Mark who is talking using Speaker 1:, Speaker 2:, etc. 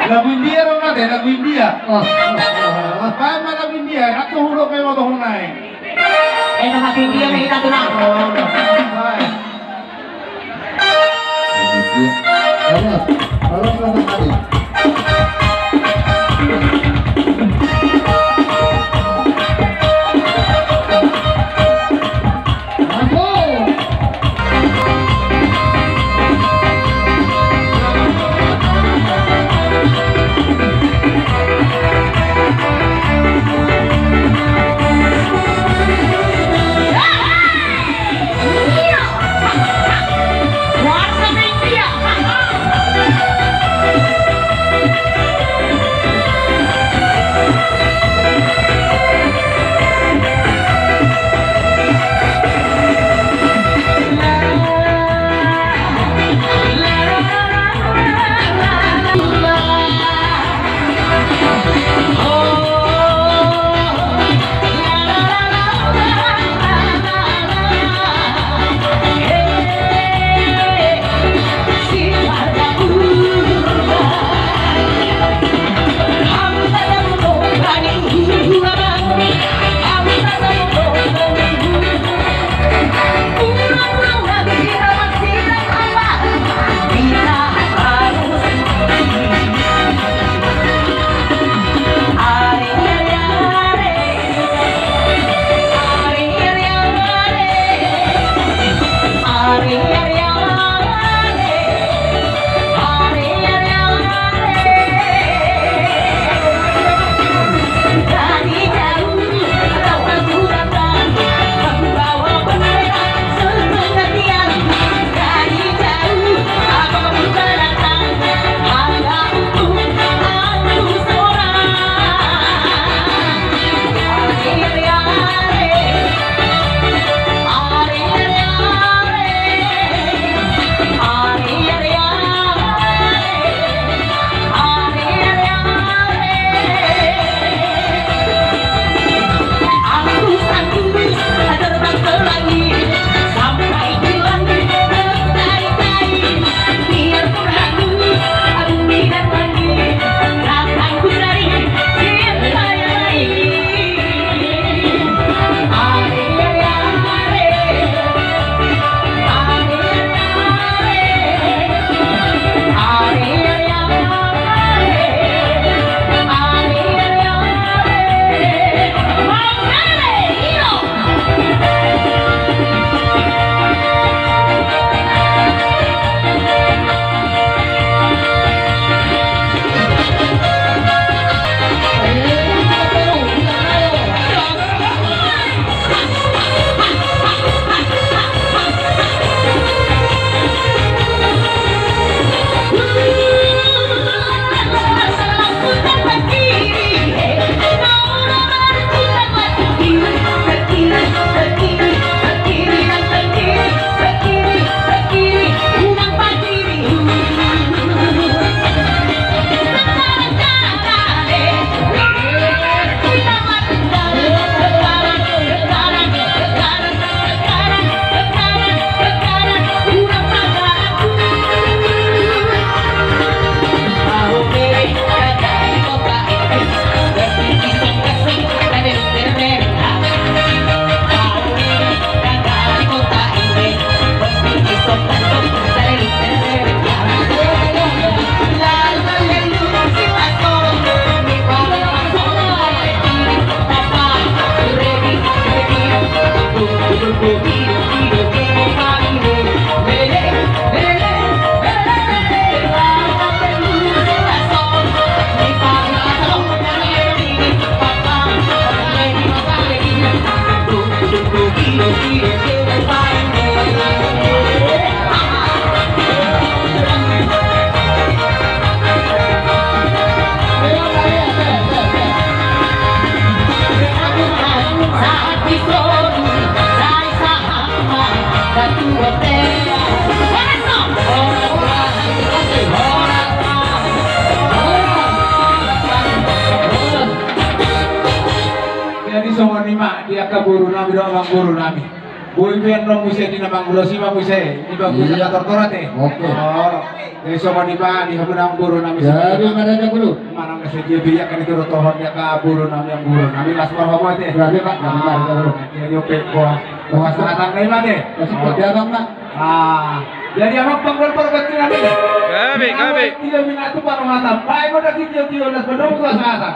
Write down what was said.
Speaker 1: Lagu India ro na de lagu India.
Speaker 2: Oh.
Speaker 1: Apa lagu India? Aku huruf kayak mau naik.
Speaker 3: Enak hati dia nih kita tunang.
Speaker 2: Kalau selamat hari.
Speaker 1: Dia kaburu nami doang kaburu nami.
Speaker 4: Buy Fernando Muse di namang Ulosima Muse, di ba Muse na tortorat eh.
Speaker 2: Oke.
Speaker 4: Oh, dari sopan di ba di hamunang buru nami
Speaker 2: Jadi mana aja dulu?
Speaker 4: Manang kasi dia biyak kan itu rotohon ya ka buru nami ang buru nami las marhamat eh.
Speaker 2: Berarti Pak, gambar dulu.
Speaker 4: Dia nyope ko. Kuha sa katang na iba eh.
Speaker 2: Kasi pagdiabang na.
Speaker 4: Jadi abang panggol por kecil namin.
Speaker 5: Gabi.
Speaker 4: Tidak minat itu parang mata. Baik mo na tiyo las bedong ko sa ata.